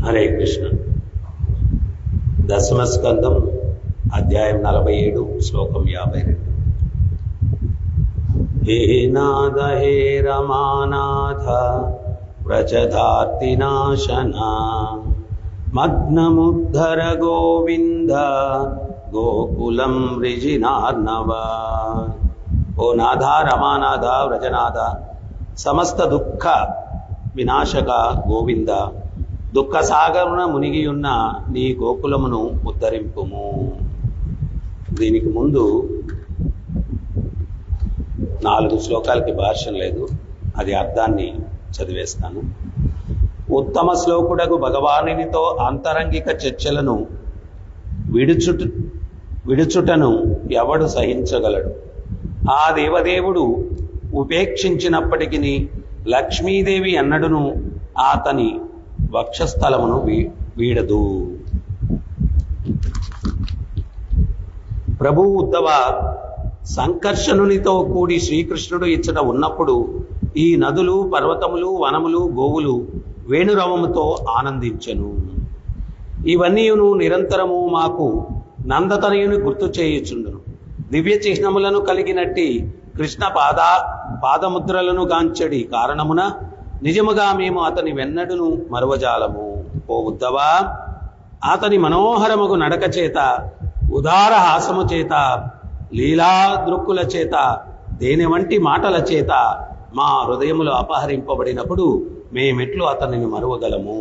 హరే కృష్ణ. దశమస్కందం అధ్యాయం 47 శ్లోకం 52. హే నాథ హే రమానాథ వ్రజధార్తినాశన మగ్నముద్ధర గోవింద గోకులం రిజినార్ణవ. ఓ నాథ, రమానాథ, వ్రజనాథ, సమస్త దుఃఖ వినాశక గోవింద, దుఃఖ సాగరున మునిగియున్న నీ గోకులమును ఉద్ధరింపుము. దీనికి ముందు 4 శ్లోకాలకి భాష్యం లేదు, అది అర్థాన్ని చదివేస్తాను. ఉత్తమ శ్లోకుడగు భగవానునితో అంతరంగిక చర్చలను విడుచుటను ఎవడు సహించగలడు? ఆ దేవదేవుడు ఉపేక్షించినప్పటికీ లక్ష్మీదేవి అన్నడును అతని వక్షస్థలమును వీడదు. ప్రభు ఉద్ధవ, సంకర్షణునితో కూడి శ్రీకృష్ణుడు ఇచ్చట ఉన్నప్పుడు ఈ నదులు, పర్వతములు, వనములు, గోవులు వేణురవముతో ఆనందించెను. ఇవన్నీయును నిరంతరము మాకు నందతనయుని గుర్తు చేయుచుండును. దివ్య చిహ్నములను కలిగినట్టి కృష్ణ పాదముద్రలను గాంచడి కారణమున నిజముగా మేము అతని వెన్నడును మరువజాలము. ఓ ఉద్ధవా, అతని మనోహరముగు నడక చేత, ఉదార హాసము చేత, లీలా దృక్కుల చేత, దేని వంటి మాటల చేత మా హృదయములు అపహరింపబడినప్పుడు మేమెట్లు అతనిని మరువగలము?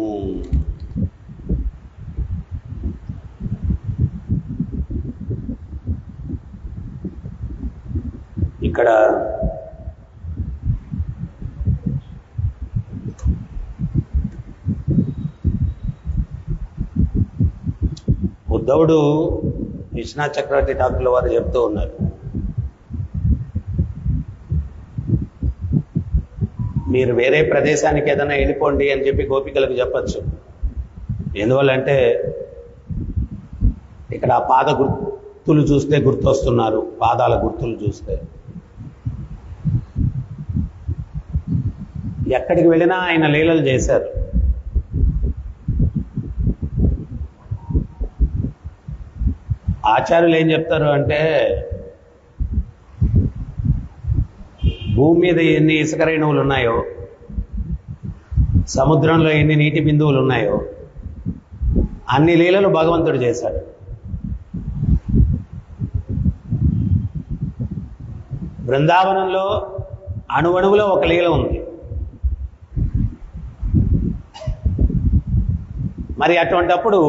ఇక్కడ ఉద్ధవుడు కృష్ణా చక్రవర్తి ఠాకూర్ల వారు చెప్తూ ఉన్నారు, మీరు వేరే ప్రదేశానికి ఏదైనా వెళ్ళిపోండి అని చెప్పి గోపికలకు చెప్పచ్చు. ఎందువల్లంటే ఇక్కడ ఆ పాద గుర్తులు చూస్తే గుర్తొస్తున్నారు, పాదాల గుర్తులు చూస్తే. ఎక్కడికి వెళ్ళినా ఆయన లీలలు చేశారు. ఆచార్యులు ఏం చెప్తారు అంటే, భూమి మీద ఎన్ని ఇసుక రేణువులు ఉన్నాయో, సముద్రంలో ఎన్ని నీటి బిందువులు ఉన్నాయో, అన్ని లీలలు భగవంతుడు చేశాడు. బృందావనంలో అణువణువులో ఒక లీల ఉంది. మరి అటువంటప్పుడు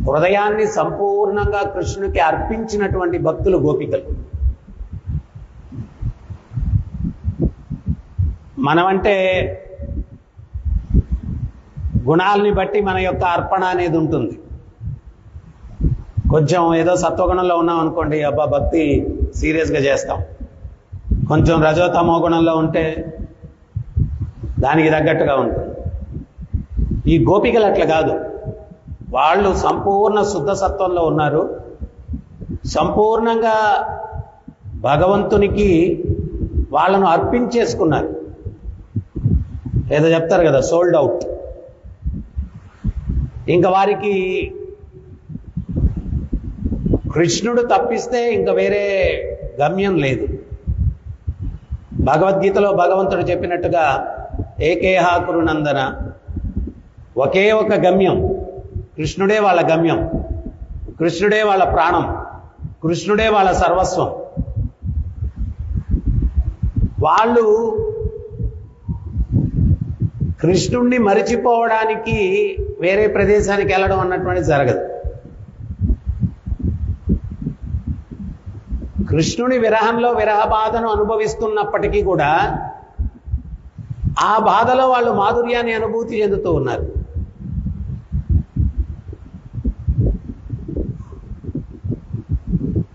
హృదయాన్ని సంపూర్ణంగా కృష్ణునికి అర్పించినటువంటి భక్తులు గోపికలు. మనమంటే గుణాలని బట్టి మన యొక్క అర్పణ అనేది ఉంటుంది. కొంచెం ఏదో సత్వగుణంలో ఉన్నాం అనుకోండి, అబ్బా భక్తి సీరియస్గా చేస్తాం. కొంచెం రజోతమో గుణంలో ఉంటే దానికి తగ్గట్టుగా ఉంటుంది. ఈ గోపికలు అట్లా కాదు. వాళ్ళు సంపూర్ణ శుద్ధ సత్వంలో ఉన్నారు. సంపూర్ణంగా భగవంతునికి వాళ్ళను అర్పించేసుకున్నారు. ఏదో చెప్తారు కదా, సోల్డ్ అవుట్. ఇంకా వారికి కృష్ణుడు తప్పిస్తే ఇంకా వేరే గమ్యం లేదు. భగవద్గీతలో భగవంతుడు చెప్పినట్టుగా ఏకేహా కురు నందన, ఒకే ఒక గమ్యం, కృష్ణుడే వాళ్ళ గమ్యం, కృష్ణుడే వాళ్ళ ప్రాణం, కృష్ణుడే వాళ్ళ సర్వస్వం. వాళ్ళు కృష్ణుణ్ణి మరిచిపోవడానికి వేరే ప్రదేశానికి వెళ్ళడం అన్నటువంటి జరగదు. కృష్ణుని విరహంలో విరహ బాధను అనుభవిస్తున్నప్పటికీ కూడా ఆ బాధలో వాళ్ళు మాధుర్యాన్ని అనుభూతి చెందుతూ ఉన్నారు.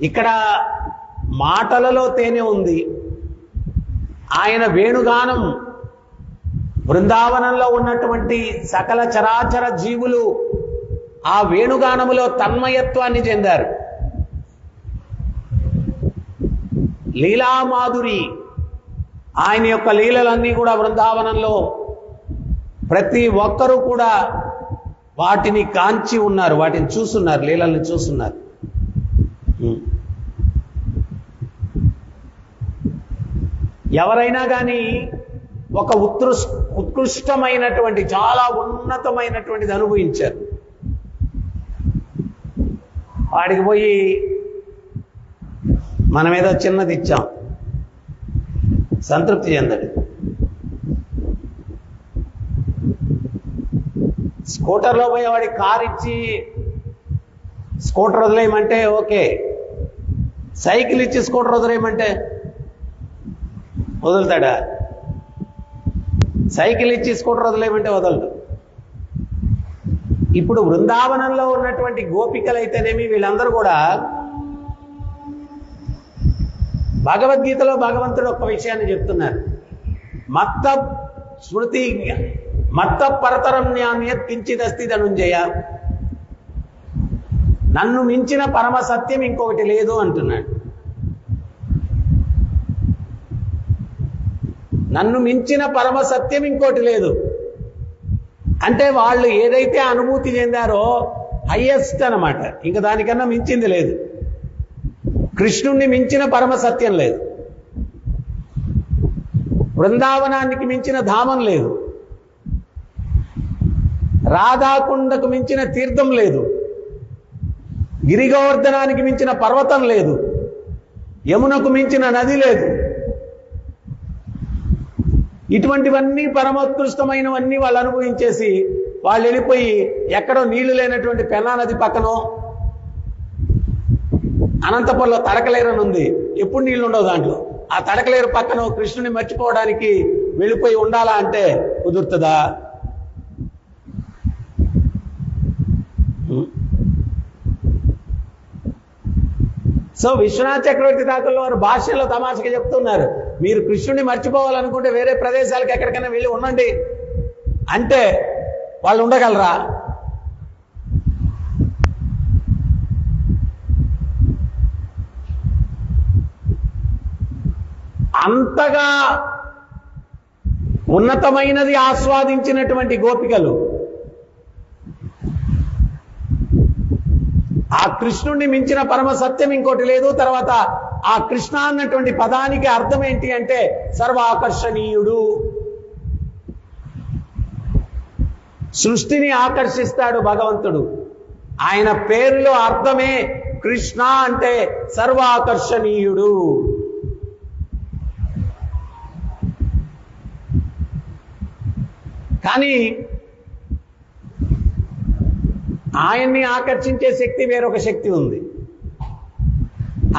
ఇక్కడ మాటలలో తేనె ఉంది. ఆయన వేణుగానం, బృందావనంలో ఉన్నటువంటి సకల చరాచర జీవులు ఆ వేణుగానములో తన్మయత్వాన్ని చెందారు. లీలామాధురి, ఆయన యొక్క లీలలన్నీ కూడా బృందావనంలో ప్రతి ఒక్కరూ కూడా వాటిని కాంచి ఉన్నారు, వాటిని చూస్తున్నారు, లీలల్ని చూస్తున్నారు. ఎవరైనా కానీ ఒక ఉత్కృష్టమైనటువంటి చాలా ఉన్నతమైనటువంటిది అనుభవించారు, వాడికి పోయి మనం ఏదో చిన్నది ఇచ్చాం, సంతృప్తి చెందడు. స్కూటర్లో పోయి వాడికి కారు ఇచ్చి స్కూటర్ వదిలేయమంటే ఓకే, సైకిల్ ఇచ్చి స్కూటర్ వదిలేయమంటే వదులుతాడా? సైకిల్ ఇచ్చి స్కూటర్ వదిలేయమంటే వదలడు. ఇప్పుడు బృందావనంలో ఉన్నటువంటి గోపికలు అయితేనేమి, వీళ్ళందరూ కూడా భగవద్గీతలో భగవంతుడు ఒక విషయాన్ని చెప్తున్నారు. మత్త స్మృతి మత్త పరతరం న్యాన్యత్ కించిదస్తి ధనుంజయ, నన్ను మించిన పరమ సత్యం ఇంకొకటి లేదు అంటున్నాడు. నన్ను మించిన పరమ సత్యం ఇంకోటి లేదు అంటే వాళ్ళు ఏదైతే అనుభూతి చెందారో హైయెస్ట్ అన్నమాట, ఇంకా దానికన్నా మించింది లేదు. కృష్ణుణ్ణి మించిన పరమ సత్యం లేదు, బృందావనానికి మించిన ధామం లేదు, రాధాకుండకు మించిన తీర్థం లేదు, గిరిగోవర్ధనానికి మించిన పర్వతం లేదు, యమునకు మించిన నది లేదు. ఇటువంటివన్నీ పరమోత్కృష్టమైనవన్నీ వాళ్ళు అనుభవించేసి వాళ్ళు వెళ్ళిపోయి ఎక్కడో నీళ్లు లేనటువంటి పెన్నా నది పక్కనో, అనంతపురంలో తడకలేరు అని ఉంది, ఎప్పుడు నీళ్లు ఉండవు దాంట్లో, ఆ తడకలేరు పక్కన కృష్ణుని మర్చిపోవడానికి వెళ్ళిపోయి ఉండాలా అంటే కుదురుతుందా? సో విశ్వనాథ్ చక్రవర్తి ఠాకూర్ వారు భాషలో తమాషగా చెప్తున్నారు, మీరు కృష్ణుడిని మర్చిపోవాలనుకుంటే వేరే ప్రదేశాలకు ఎక్కడికైనా వెళ్ళి ఉండండి అంటే వాళ్ళు ఉండగలరా? అంతగా ఉన్నతమైనది ఆస్వాదించినటువంటి గోపికలు ఆ కృష్ణుణ్ణి మించిన పరమ సత్యం ఇంకోటి లేదు. తర్వాత ఆ కృష్ణ అన్నటువంటి పదానికి అర్థం ఏంటి అంటే సర్వాకర్షణీయుడు, సృష్టిని ఆకర్షిస్తాడు భగవంతుడు. ఆయన పేరులో అర్థమే కృష్ణ అంటే సర్వాకర్షణీయుడు. కానీ ఆయన్ని ఆకర్షించే శక్తి వేరొక శక్తి ఉంది,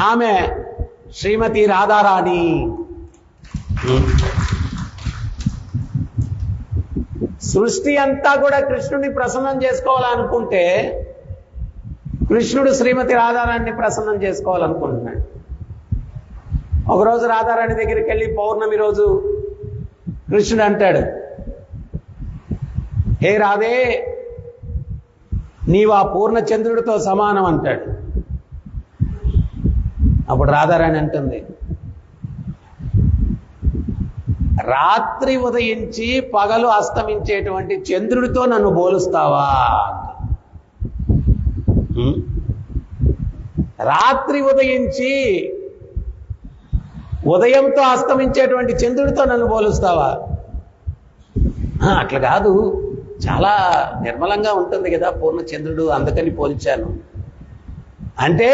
ఆమె శ్రీమతి రాధారాణి. సృష్టి అంతా కూడా కృష్ణుడిని ప్రసన్నం చేసుకోవాలనుకుంటే కృష్ణుడు శ్రీమతి రాధారాణిని ప్రసన్నం చేసుకోవాలనుకుంటున్నాడు. ఒకరోజు రాధారాణి దగ్గరికి వెళ్ళి పౌర్ణమి రోజు కృష్ణుడు అంటాడు, హే రాధే, నీవు ఆ పూర్ణచంద్రుడితో సమానం అంటాడు. అప్పుడు రాధారాణి అంటుంది, రాత్రి ఉదయించి పగలు అస్తమించేటువంటి చంద్రుడితో నన్ను పోలుస్తావా? రాత్రి ఉదయించి ఉదయంతో అస్తమించేటువంటి చంద్రుడితో నన్ను పోలుస్తావా? అట్లా కాదు, చాలా నిర్మలంగా ఉంటుంది కదా పూర్ణచంద్రుడు, అందుకని పోల్చాను అంటే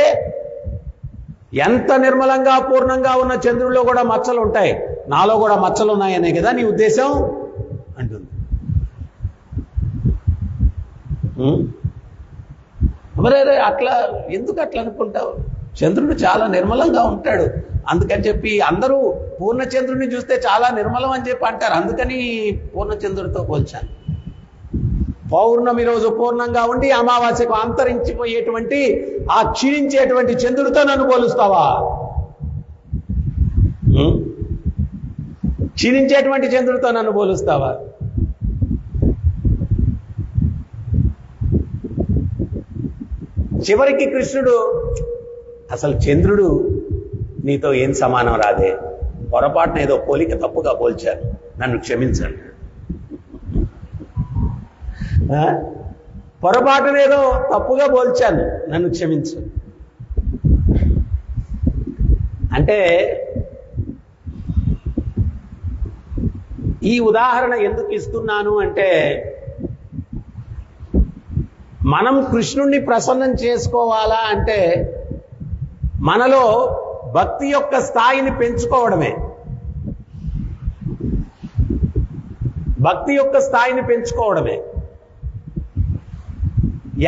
ఎంత నిర్మలంగా పూర్ణంగా ఉన్న చంద్రుడిలో కూడా మచ్చలు ఉంటాయి, నాలో కూడా మచ్చలు ఉన్నాయనే కదా నీ ఉద్దేశం అంటుంది. మరే అట్లా ఎందుకు అట్లా అనుకుంటావు? చంద్రుడు చాలా నిర్మలంగా ఉంటాడు, అందుకని చెప్పి అందరూ పూర్ణచంద్రుడిని చూస్తే చాలా నిర్మలం అని చెప్పి అంటారు, అందుకని పూర్ణచంద్రుడితో పోల్చాను. పౌర్ణమి రోజు పూర్ణంగా ఉండి అమావాస్యకు అంతరించిపోయేటువంటి ఆ క్షీణించేటువంటి చంద్రుడితో నన్ను పోలుస్తావా? క్షీణించేటువంటి చంద్రుడితో నన్ను పోలుస్తావా? చివరికి కృష్ణుడు, అసలు చంద్రుడు నీతో ఏం సమానం రాదే, పొరపాటున ఏదో పోలిక తప్పుగా పోల్చాను, నన్ను క్షమించండి. పొరపాటునేదో తప్పుగా పోల్చాను, నన్ను క్షమించు. అంటే ఈ ఉదాహరణ ఎందుకు ఇస్తున్నాను అంటే, మనం కృష్ణుణ్ణి ప్రసన్నం చేసుకోవాలా అంటే మనలో భక్తి యొక్క స్థాయిని పెంచుకోవడమే. భక్తి యొక్క స్థాయిని పెంచుకోవడమే.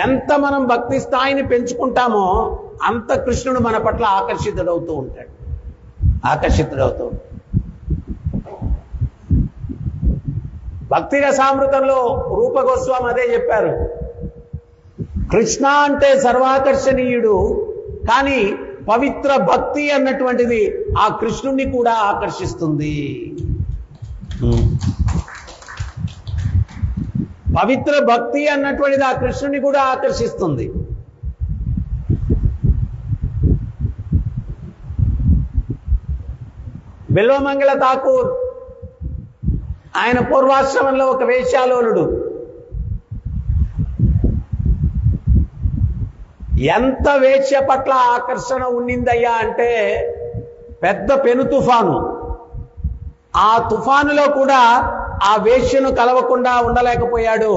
ఎంత మనం భక్తి స్థాయిని పెంచుకుంటామో అంత కృష్ణుడు మన పట్ల ఆకర్షితుడవుతూ ఉంటాడు. భక్తి రసామృతంలో రూప గోస్వామి అదే చెప్పారు. కృష్ణ అంటే సర్వాకర్షణీయుడు, కానీ పవిత్ర భక్తి అన్నటువంటిది ఆ కృష్ణుణ్ణి కూడా ఆకర్షిస్తుంది. పవిత్ర భక్తి అన్నటువంటిది ఆ కృష్ణుని కూడా ఆకర్షిస్తుంది. బిల్వమంగళ ఠాకూర్ ఆయన పూర్వాశ్రమంలో ఒక వేశ్యాలోలుడు. ఎంత వేశ్య పట్ల ఆకర్షణ ఉండిందయ్యా అంటే పెద్ద పెను తుఫాను. ఆ తుఫానులో కూడా ఆ వేశ్యను కలవకుండా ఉండలేకపోయాడు.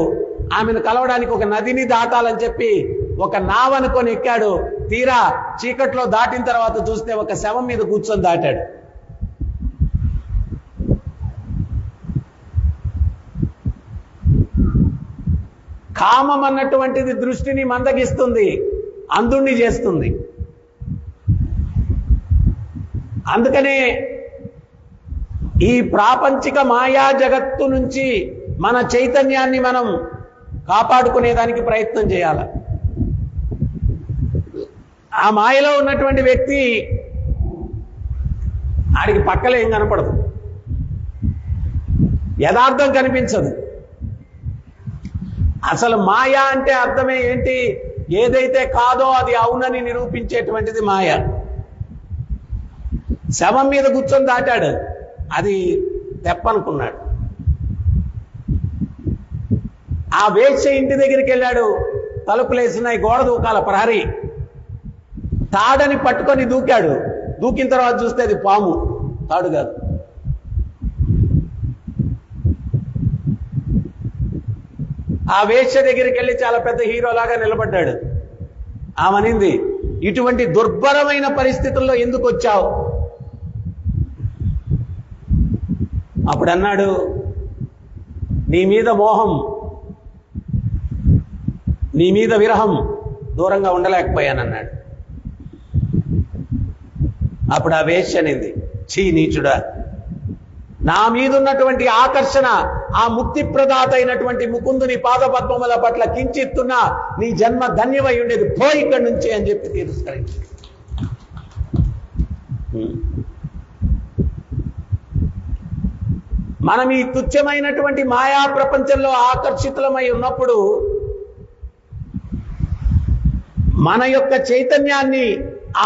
ఆమెను కలవడానికి ఒక నదిని దాటాలని చెప్పి ఒక నావనుకొని ఎక్కాడు. తీరా చీకట్లో దాటిన తర్వాత చూస్తే ఒక శవం మీద కూర్చొని దాటాడు. కామం అన్నటువంటిది దృష్టిని మందగిస్తుంది, అంధుణ్ణి చేస్తుంది. అందుకనే ఈ ప్రాపంచిక మాయా జగత్తు నుంచి మన చైతన్యాన్ని మనం కాపాడుకునేదానికి ప్రయత్నం చేయాలి. ఆ మాయలో ఉన్నటువంటి వ్యక్తి ఆడికి పక్కలో ఏం కనపడదు, యథార్థం కనిపించదు. అసలు మాయ అంటే అర్థమే ఏంటి? ఏదైతే కాదో అది అవునని నిరూపించేటువంటిది మాయ. శవం మీద కూర్చొని దాటాడు, అది తెప్పనుకున్నాడు. ఆ వేశ్య ఇంటి దగ్గరికి వెళ్ళాడు, తలుపులేసినాయి, గోడ దూకాల ప్రహరీ. తాడని పట్టుకొని దూకాడు. దూకిన తర్వాత చూస్తే అది పాము, తాడు కాదు. ఆ వేశ్య దగ్గరికి వెళ్ళి చాలా పెద్ద హీరోలాగా నిలబడ్డాడు. ఆమెనింది, ఇటువంటి దుర్భరమైన పరిస్థితుల్లో ఎందుకు వచ్చావు? అప్పుడు అన్నాడు, నీ మీద మోహం, నీ మీద విరహం, దూరంగా ఉండలేకపోయానన్నాడు. అప్పుడు ఆ వేశ్య అనింది, ఛీ నీచుడా, నా మీద ఉన్నటువంటి ఆకర్షణ ఆ ముక్తి ప్రదాత అయినటువంటి ముకుందుని పాదపద్మముల పట్ల కించిత్తున్నా నీ జన్మ ధన్యమై ఉండేది, పో ఇక్కడి నుంచి అని చెప్పి తిరస్కరించి. మనం ఈ తుచ్చమైనటువంటి మాయా ప్రపంచంలో ఆకర్షితులమై ఉన్నప్పుడు మన యొక్క చైతన్యాన్ని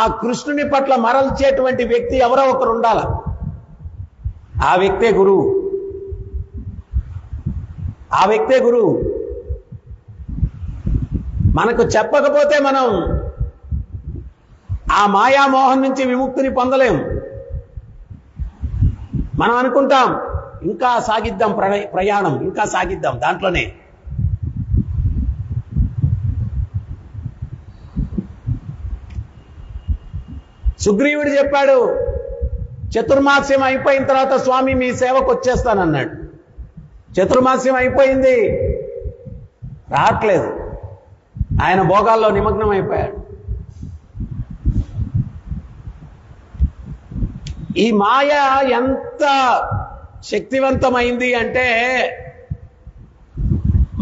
ఆ కృష్ణుని పట్ల మరల్చేటువంటి వ్యక్తి ఎవరో ఒకరు ఉండాలి. ఆ వ్యక్తే గురువు. ఆ వ్యక్తే గురువు. మనకు చెప్పకపోతే మనం ఆ మాయామోహం నుంచి విముక్తిని పొందలేం. మనం అనుకుంటాం ఇంకా సాగిద్దాం, ప్రయాణం ఇంకా సాగిద్దాం దాంట్లోనే. సుగ్రీవుడు చెప్పాడు, చతుర్మాస్యం అయిపోయిన తర్వాత స్వామి మీ సేవకు వచ్చేస్తానన్నాడు. చతుర్మాస్యం అయిపోయింది, రావట్లేదు. ఆయన భోగాల్లో నిమగ్నం అయిపోయాడు. ఈ మాయ ఎంత శక్తివంతమైంది అంటే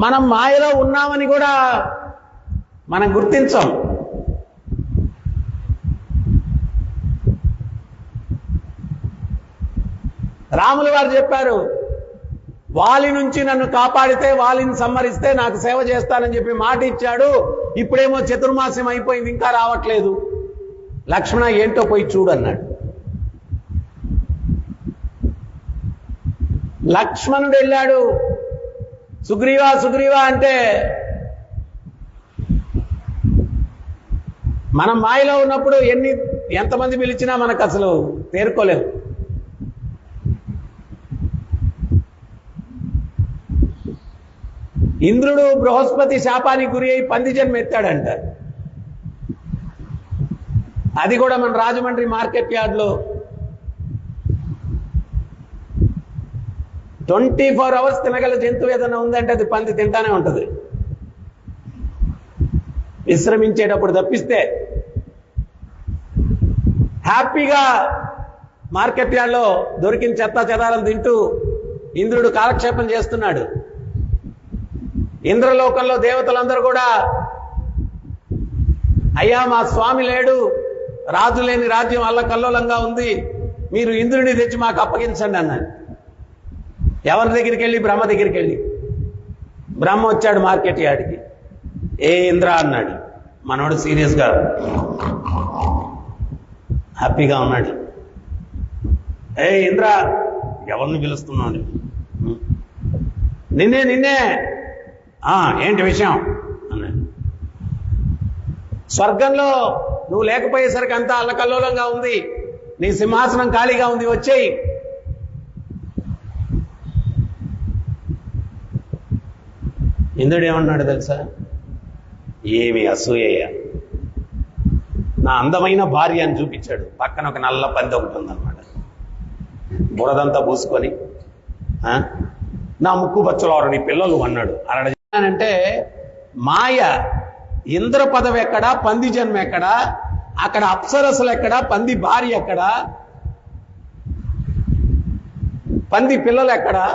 మనం మాయలో ఉన్నామని కూడా మనం గుర్తించాం. రాములు వారు చెప్పారు, వాలి నుంచి నన్ను కాపాడితే, వాలిని సంహరిస్తే నాకు సేవ చేస్తానని చెప్పి మాట ఇచ్చాడు. ఇప్పుడేమో చతుర్మాస్యం అయిపోయింది, ఇంకా రావట్లేదు. లక్ష్మణ ఏంటో పోయి చూడన్నాడు. లక్ష్మణుడు వెళ్ళాడు, సుగ్రీవా సుగ్రీవా అంటే మనం మాయలో ఉన్నప్పుడు ఎంతమంది పిలిచినా మనకు అసలు తేరుకోలేము. ఇంద్రుడు బృహస్పతి శాపానికి గురి అయి పంది జన్మ ఎత్తాడంట. అది కూడా మన రాజమండ్రి మార్కెట్ యార్డ్లో 24 hours తినగల జంతువు ఏదైనా ఉందంటే అది పంది తింటానే ఉంటుంది, విశ్రమించేటప్పుడు తప్పిస్తే. హ్యాపీగా మార్కెట్ యార్డ్లో దొరికిన చెత్త చెదారం తింటూ ఇంద్రుడు కాలక్షేపం చేస్తున్నాడు. ఇంద్రలోకంలో దేవతలందరూ కూడా, అయ్యా మా స్వామి లేడు, రాజు లేని రాజ్యం అల్లకల్లోలంగా ఉంది, మీరు ఇంద్రుడిని తెచ్చి మాకు అప్పగించండి అన్నాడు. ఎవరి దగ్గరికి వెళ్ళి? బ్రహ్మ దగ్గరికి వెళ్ళి. బ్రహ్మ వచ్చాడు మార్కెట్ యార్డ్కి. ఏ ఇంద్ర అన్నాడు. మనోడు సీరియస్గా హ్యాపీగా ఉన్నాడు. ఏ ఇంద్ర, ఎవరిని పిలుస్తున్నాడు? నిన్నే నిన్నే. ఏంటి విషయం అన్నాడు. స్వర్గంలో నువ్వు లేకపోయేసరికి అంతా అల్లకల్లోలంగా ఉంది, నీ సింహాసనం ఖాళీగా ఉంది, వచ్చేయి. ఇంద్రుడు ఏమన్నాడు తెలుసా? ఏమి అసూయ, నా అందమైన భార్య అని చూపించాడు. పక్కన ఒక నల్ల పంది ఒకటి ఉందన్నమాట, బురదంతా పూసుకొని. నా ముక్కు బచ్చలవారు నీ పిల్లలు అన్నాడు. అంటే మాయ, ఇంద్ర పదవి ఎక్కడా, పంది జన్మ ఎక్కడా, అక్కడ అప్సరసలు ఎక్కడా, పంది భార్య ఎక్కడా, పంది పిల్లలు ఎక్కడా?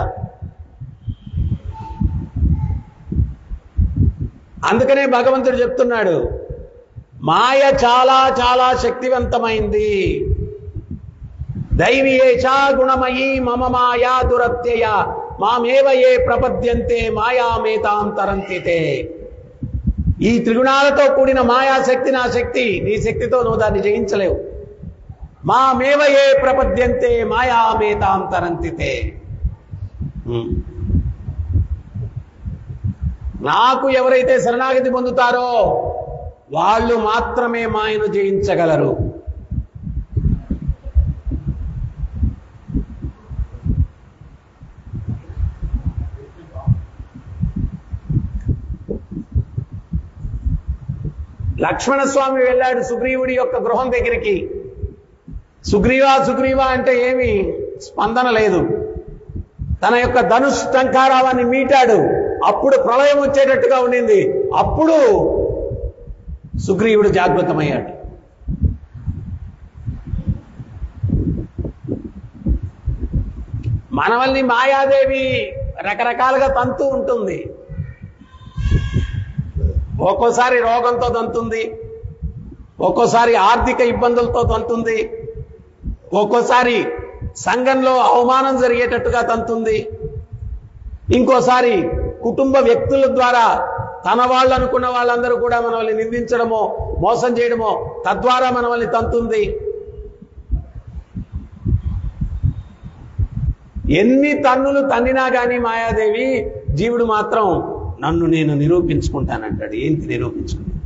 అందుకనే భగవంతుడు చెప్తున్నాడు, మాయ చాలా చాలా శక్తివంతమైంది. దైవీయేషా గుణమయీ మమ మాయా దురత్యయ మామేవ ఏ ప్రపద్యంతే మాయామేతాం తరంతితే. ఈ త్రిగుణాలతో కూడిన మాయాశక్తి నా శక్తి, నీ శక్తితో నువ్వు దాన్ని జయించలేవు. మామేవ ఏ ప్రపద్యంతే మాయామేతాం తరంతితే. నాకు ఎవరైతే శరణాగతి పొందుతారో వాళ్ళు మాత్రమే మాయను జయించగలరు. లక్ష్మణస్వామి వెళ్ళాడు సుగ్రీవుడి యొక్క గృహం దగ్గరికి. సుగ్రీవా సుగ్రీవా అంటే ఏమి స్పందన లేదు. తన యొక్క ధనుష్ టంకారావాన్ని మీటాడు. అప్పుడు ప్రళయం వచ్చేటట్టుగా ఉండింది. అప్పుడు సుగ్రీవుడు జాగృతమయ్యాడు. మనవల్ని మాయాదేవి రకరకాలుగా తంతూ ఉంటుంది. ఒక్కోసారి రోగంతో తంతుంది, ఒక్కోసారి ఆర్థిక ఇబ్బందులతో తంతుంది, ఒక్కోసారి సంఘంలో అవమానం జరిగేటట్టుగా తంతుంది, ఇంకోసారి కుటుంబ వ్యక్తుల ద్వారా తన వాళ్ళు అనుకున్న వాళ్ళందరూ కూడా మనల్ని నిందించడమో మోసం చేయడమో తద్వారా మనల్ని తంతుంది. ఎన్ని తన్నులు తన్నినా కానీ మాయాదేవి జీవుడు మాత్రం నన్ను నేను నిరూపించుకుంటానంటాడు. ఏంటి నిరూపించుకునేది?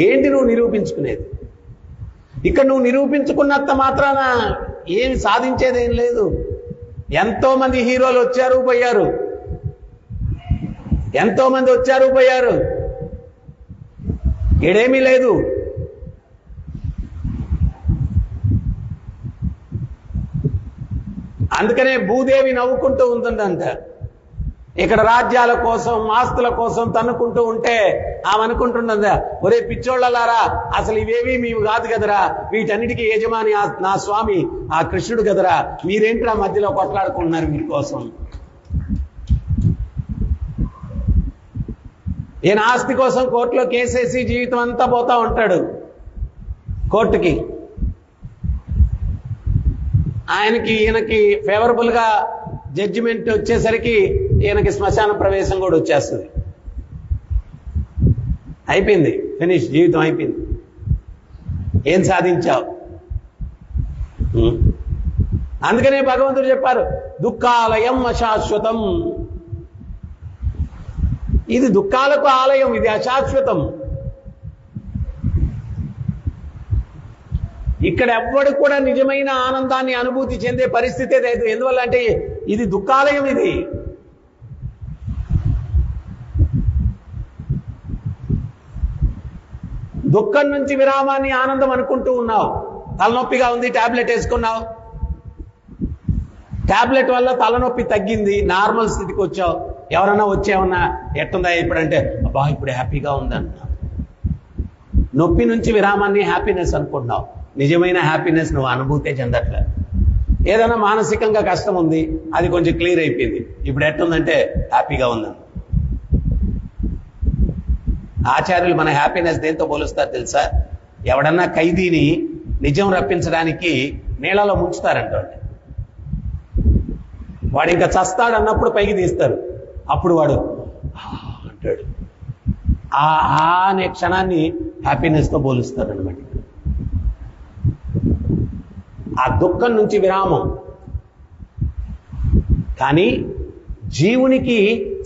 ఏంటి నువ్వు నిరూపించుకునేది? ఇక్కడ నువ్వు నిరూపించుకున్నంత మాత్రాన ఏమి సాధించేదేం లేదు. ఎంతో మంది హీరోలు వచ్చారు పోయారు, ఎంతో మంది వచ్చారు పోయారు, ఏడేమీ లేదు. అందుకనే భూదేవి నవ్వుకుంటూ ఉంటుందంట. ఇక్కడ రాజ్యాల కోసం ఆస్తుల కోసం తన్నుకుంటూ ఉంటే ఆమె అనుకుంటుందా, ఒరే పిచ్చోళ్ళలారా, అసలు ఇవేవి మీవి కాదు కదరా, వీటన్నిటికీ యజమాని నా స్వామి ఆ కృష్ణుడు కదరా, మీరేంట్రా మధ్యలో కొట్లాడుకుంటున్నారు వీరి కోసం? ఈయన ఆస్తి కోసం కోర్టులో కేసేసి జీవితం అంతా పోతా ఉంటాడు కోర్టుకి. ఆయనకి ఈయనకి ఫేవరబుల్ గా జడ్జిమెంట్ వచ్చేసరికి ఈయనకి శ్మశాన ప్రవేశం కూడా వచ్చేస్తుంది. అయిపోయింది, ఫినిష్, జీవితం అయిపోయింది. ఏం సాధించావు? అందుకనే భగవంతుడు చెప్పారు, దుఃఖాలయం అశాశ్వతం. ఇది దుఃఖాలకు ఆలయం, ఇది అశాశ్వతం. ఇక్కడ ఎవ్వడు కూడా నిజమైన ఆనందాన్ని అనుభూతి చెందే పరిస్థితే లేదు. ఎందువల్ల అంటే ఇది దుఃఖాలయం. ఇది దుఃఖం నుంచి విరామాన్ని ఆనందం అనుకుంటూ ఉన్నావు. తలనొప్పిగా ఉంది, టాబ్లెట్ వేసుకున్నావు, టాబ్లెట్ వల్ల తలనొప్పి తగ్గింది, నార్మల్ స్థితికి వచ్చావు. ఎవరన్నా వచ్చేమన్నా ఎట్టుందా ఇప్పుడంటే అబ్బా ఇప్పుడు హ్యాపీగా ఉందన్నా. నొప్పి నుంచి విరామాన్ని హ్యాపీనెస్ అనుకుంటున్నావు. నిజమైన హ్యాపీనెస్ నువ్వు అనుభూతే చెందట్లే. ఏదైనా మానసికంగా కష్టం ఉంది, అది కొంచెం క్లియర్ అయిపోయింది, ఇప్పుడు ఎట్టుందంటే హ్యాపీగా ఉందని. ఆచార్యులు మన హ్యాపీనెస్ దేంతో పోలుస్తారు తెలుసా? ఎవడన్నా ఖైదీని నిజం రప్పించడానికి నీళ్ళలో ముంచుతారంటండి. వాడు ఇంకా చస్తాడు అన్నప్పుడు పైకి తీస్తారు, అప్పుడు వాడు అంటాడు. అనే క్షణాన్ని హ్యాపీనెస్తో పోలుస్తారు అనమాట. ఆ దుఃఖం నుంచి విరామం. కానీ జీవునికి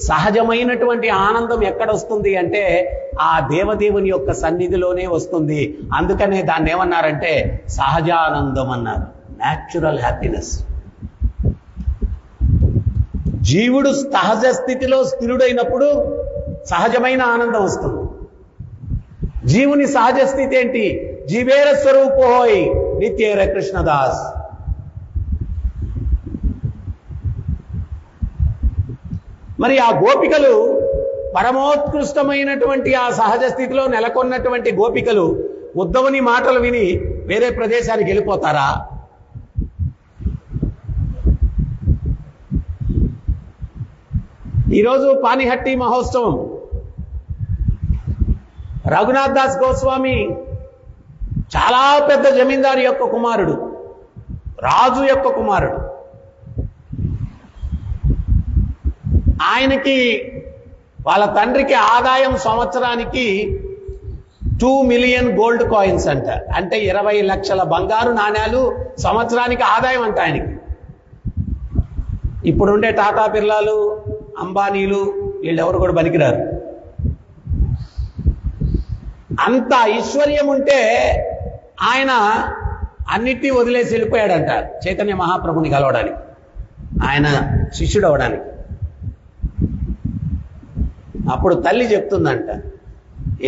సహజమైనటువంటి ఆనందం ఎక్కడొస్తుంది అంటే ఆ దేవదేవుని యొక్క సన్నిధిలోనే వస్తుంది. అందుకనే దాన్ని ఏమన్నారంటే సహజానందం అన్నారు, న్యాచురల్ హ్యాపీనెస్. జీవుడు సహజ స్థితిలో స్థిరుడైనప్పుడు సహజమైన ఆనందం వస్తుంది. జీవుని సహజ స్థితి ఏంటి? జీవేర స్వరూపోయ్ నిత్యేర కృష్ణదాస్. మరి ఆ గోపికలు పరమోత్కృష్టమైనటువంటి ఆ సహజ స్థితిలో నెలకొన్నటువంటి గోపికలు ఉద్ధవుని మాటలు విని వేరే ప్రదేశానికి వెళ్ళిపోతారా? ఈరోజు పానిహట్టి మహోత్సవం. రఘునాథ్ దాస్ గోస్వామి చాలా పెద్ద జమీందారు యొక్క కుమారుడు, రాజు యొక్క కుమారుడు. ఆయనకి వాళ్ళ తండ్రికి ఆదాయం సంవత్సరానికి 2 మిలియన్ గోల్డ్ కాయిన్స్ అంట. అంటే 20 లక్షల బంగారు నాణ్యాలు సంవత్సరానికి ఆదాయం అంట ఆయనకి. ఇప్పుడుండే టాటా బిర్లాలు, అంబానీలు వీళ్ళెవరు కూడా పనికిరారు. అంత ఐశ్వర్యం ఉంటే ఆయన అన్నిటినీ వదిలేసి వెళ్ళిపోయాడంట చైతన్య మహాప్రభుని కలవడానికి, ఆయన శిష్యుడు అవడానికి. అప్పుడు తల్లి చెప్తుందంట,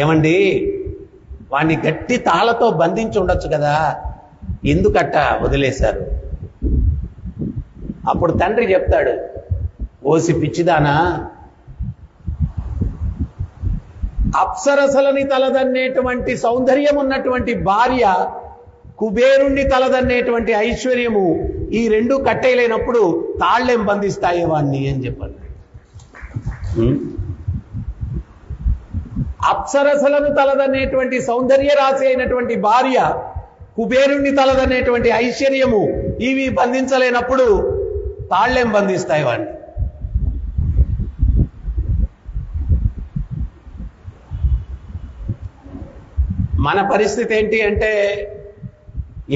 ఏమండి వాణ్ణి గట్టి తాళతో బంధించి ఉండొచ్చు కదా, ఎందుకట్ట వదిలేశారు? అప్పుడు తండ్రి చెప్తాడు, ఓసి పిచ్చిదానా, అప్సరసలని తలదన్నేటువంటి సౌందర్యం ఉన్నటువంటి భార్య, కుబేరుణ్ణి తలదన్నేటువంటి ఐశ్వర్యము, ఈ రెండు కట్టేయలేనప్పుడు తాళ్ళేం బంధిస్తాయే వాణ్ణి అని చెప్పారు. అప్సరసలను తలదన్నేటువంటి సౌందర్య రాశి అయినటువంటి భార్య, కుబేరుణ్ణి తలదన్నేటువంటి ఐశ్వర్యము, ఇవి బంధించలేనప్పుడు తాళ్ళేం బంధిస్తాయి వాణ్ణి. మన పరిస్థితి ఏంటి అంటే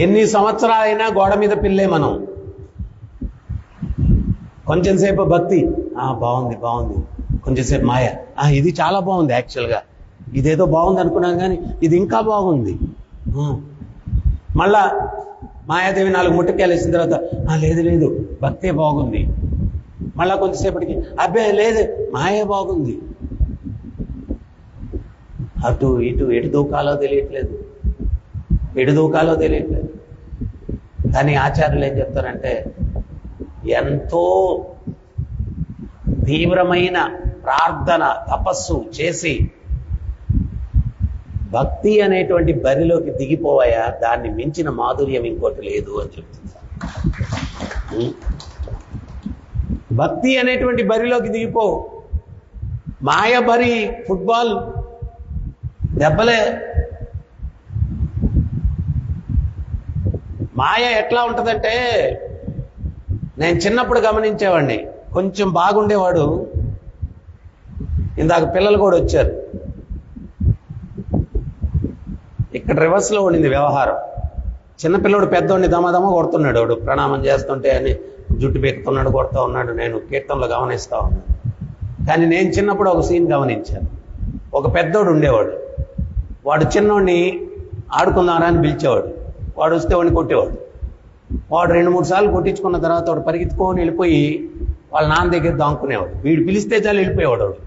ఎన్ని సంవత్సరాలైనా గోడ మీద పిల్లే మనం. కొంచెంసేపు భక్తి, బాగుంది బాగుంది, కొంచెంసేపు మాయ, ఇది చాలా బాగుంది, యాక్చువల్గా ఇదేదో బాగుంది అనుకున్నాను కానీ ఇది ఇంకా బాగుంది. మళ్ళా మాయాదేవి 4 ముట్టకాయలు వేసిన తర్వాత లేదు లేదు భక్తే బాగుంది. మళ్ళా కొంచెంసేపటికి అబ్బే లేదు మాయే బాగుంది. అటు ఇటు ఎటు దూకాలో తెలియట్లేదు. కానీ ఆచార్యులు ఏం చెప్తారంటే, ఎంతో తీవ్రమైన ప్రార్థన తపస్సు చేసి భక్తి అనేటువంటి బరిలోకి దిగిపోవాయా, దాన్ని మించిన మాధుర్యం ఇంకోటి లేదు అని చెప్తుంది. భక్తి అనేటువంటి బరిలోకి దిగిపో. మాయ బరి ఫుట్బాల్ దెబ్బలే. మాయ ఎట్లా ఉంటుందంటే, నేను చిన్నప్పుడు గమనించేవాడిని, కొంచెం బాగుండేవాడు. ఇందాక పిల్లలు కూడా వచ్చారు, ఇక్కడ రివర్స్లో ఉండింది వ్యవహారం. చిన్నపిల్లడు పెద్దోడిని దమదమ కొడుతున్నాడు, వాడు ప్రణామం చేస్తుంటే అని జుట్టు పెక్కుతున్నాడు, కొడుతూ ఉన్నాడు. నేను కీర్తనలో గమనిస్తా ఉన్నాను. కానీ నేను చిన్నప్పుడు ఒక సీన్ గమనించాను. ఒక పెద్దోడు ఉండేవాడు. వాడు చిన్నోడిని ఆడుకుందారా అని పిలిచేవాడు. వాడు వస్తే వాడిని కొట్టేవాడు. వాడు 2-3 సార్లు కొట్టించుకున్న తర్వాత వాడు పరిగెత్తుకొని వెళ్ళిపోయి వాళ్ళ నాన్న దగ్గర దాంకునేవాడు. వీడు పిలిస్తే చాలు వెళ్ళిపోయేవాడు. వాడు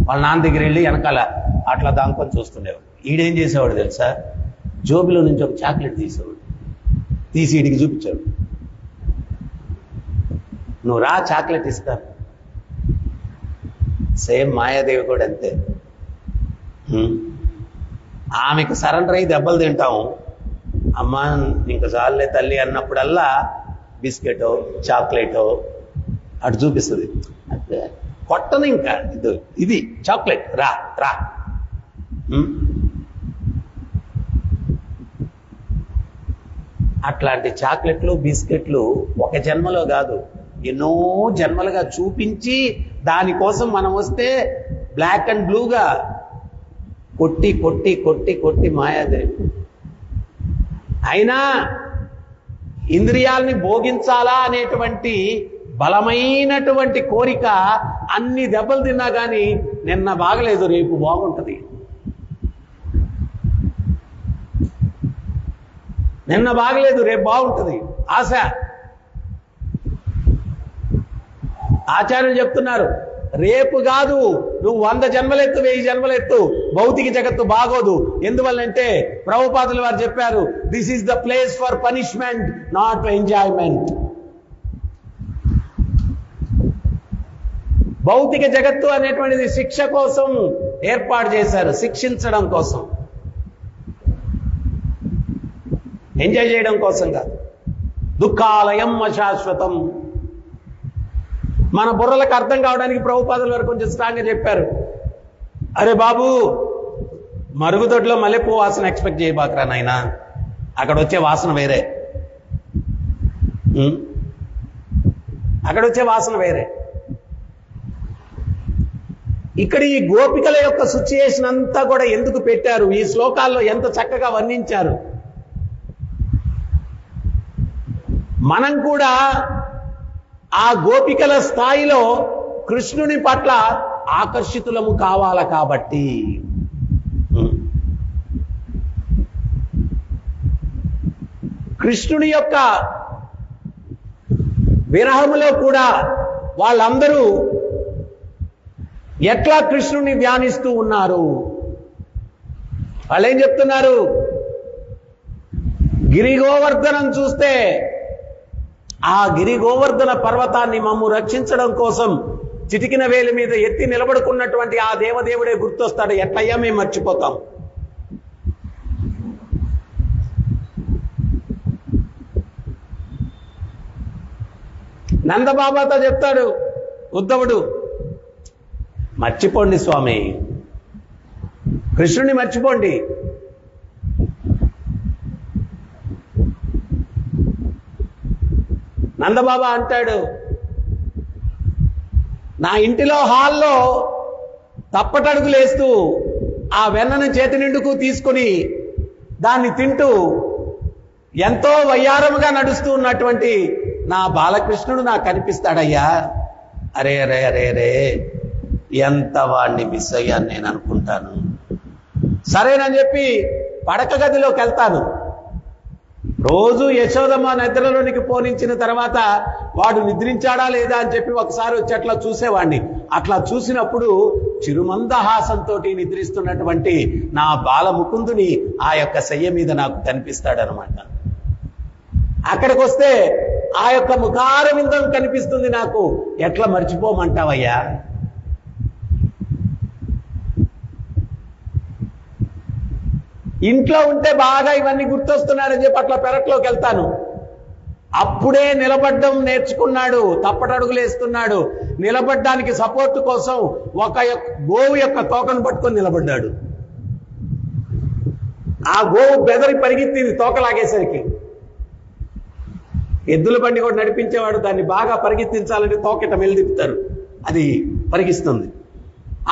వాళ్ళ నాన్న దగ్గర వెళ్ళి వెనకాల అట్లా దాంకొని చూస్తుండేవాడు. ఈడేం చేసేవాడు తెలుసా? జోబిలో నుంచి ఒక చాక్లెట్ తీసేవాడు. తీసి వీడికి చూపించాడు. నువ్వు రా, చాక్లెట్ ఇస్తాను. సేమ్ మాయాదేవి కూడా అంతే. ఆమెకు సరెండర్ అయ్యి దెబ్బలు తింటాం. అమ్మ ఇంక చాలులే తల్లి అన్నప్పుడల్లా బిస్కెటో చాక్లెటో అటు చూపిస్తుంది. కొట్టను ఇంకా ఇది చాక్లెట్, రా రా. అట్లాంటి చాక్లెట్లు బిస్కెట్లు ఒక జన్మలో కాదు, ఎన్నో జన్మలుగా చూపించి దానికోసం మనం వస్తే బ్లాక్ అండ్ బ్లూగా కొట్టి కొట్టి కొట్టి కొట్టి మాయాదేవి. అయినా ఇంద్రియాల్ని భోగించాలా అనేటువంటి బలమైనటువంటి కోరిక అన్ని దెబ్బలు తిన్నా కానీ నిన్న బాగలేదు, రేపు బాగుంటుంది. నిన్న బాగలేదు, రేపు బాగుంటుంది ఆశ. ఆచార్యులు చెప్తున్నారు, రేపు కాదు, నువ్వు 100 జన్మలెత్తు, 1000 జన్మలెత్తు, భౌతిక జగత్తు బాగోదు. ఎందువల్లంటే ప్రభుపాదులు వారు చెప్పారు, this is the place for punishment, not enjoyment. భౌతిక జగత్తు అనేటువంటిది శిక్ష కోసం ఏర్పాటు చేశారు, శిక్షించడం కోసం, ఎంజాయ్ చేయడం కోసం కాదు. దుఃఖాలయం అశాశ్వతం. మన బుర్రలకు అర్థం కావడానికి ప్రభుపాదుల వారు కొంచెం స్ట్రాంగ్గా చెప్పారు. అరే బాబు, మరుగుదొడ్లో మల్లెపూ వాసన ఎక్స్పెక్ట్ చేయబాకరా నాయనా, అక్కడ వచ్చే వాసన వేరే, అక్కడ వచ్చే వాసన వేరే. ఇక్కడ ఈ గోపికల యొక్క సిచ్యుయేషన్ అంతా కూడా ఎందుకు పెట్టారు, ఈ శ్లోకాల్లో ఎంత చక్కగా వర్ణించారు. మనం కూడా ఆ గోపికల స్థాయిలో కృష్ణుని పట్ల ఆకర్షితులము కావాలి. కాబట్టి కృష్ణుని యొక్క విరహములో కూడా వాళ్ళందరూ ఎట్లా కృష్ణుని ధ్యానిస్తూ ఉన్నారు. వాళ్ళేం చెప్తున్నారు? గిరి గోవర్ధనం చూస్తే ఆ గిరి గోవర్ధన పర్వతాన్ని మమ్ము రక్షించడం కోసం చిటికిన వేలి మీద ఎత్తి నిలబడుకున్నటువంటి ఆ దేవదేవుడే గుర్తొస్తాడు. ఎట్లయ్యా మేము మర్చిపోతాం? నందబాబాతో చెప్తాడు ఉద్ధవుడు, మర్చిపోండి స్వామి, కృష్ణుని మర్చిపోండి. నందబాబా అంటాడు, నా ఇంటిలో హాల్లో తప్పటడుగులేస్తూ ఆ వెన్నను చేతి నిండుకు తీసుకుని దాన్ని తింటూ ఎంతో వయ్యారముగా నడుస్తూ ఉన్నటువంటి నా బాలకృష్ణుడు నాకు కనిపిస్తాడయ్యా. అరే అరే అరే అరే, ఎంత వాడిని మిస్ అయ్యాను నేను అనుకుంటాను. సరేనని చెప్పి పడక గదిలోకి వెళ్తాను. రోజు యశోదమ్మ నిద్రలోనికి పోనించిన తర్వాత వాడు నిద్రించాడా లేదా అని చెప్పి ఒకసారి వచ్చి అట్లా చూసేవాడిని. అట్లా చూసినప్పుడు చిరుమందహాసంతో నిద్రిస్తున్నటువంటి నా బాలముకుందుని ఆ యొక్క శయ్య మీద నాకు కనిపిస్తాడనమాట. అక్కడికి వస్తే ఆ యొక్క ముఖారవిందం కనిపిస్తుంది నాకు. ఎట్లా మర్చిపోమంటావయ్యా? ఇంట్లో ఉంటే బాగా ఇవన్నీ గుర్తొస్తున్నారని చెప్పి అట్లా పెరట్లోకి వెళ్తాను. అప్పుడే నిలబడ్డం నేర్చుకున్నాడు, తప్పటడుగులేస్తున్నాడు. నిలబడ్డానికి సపోర్ట్ కోసం ఒక గోవు యొక్క తోకను పట్టుకొని నిలబడ్డాడు. ఆ గోవు బెదరి పరిగెత్తింది తోకలాగేసరికి. ఎద్దుల బండి కూడా నడిపించేవాడు దాన్ని బాగా పరిగెత్తించాలంటే తోకట మెలిదిప్పుతారు, అది పరిగిస్తుంది.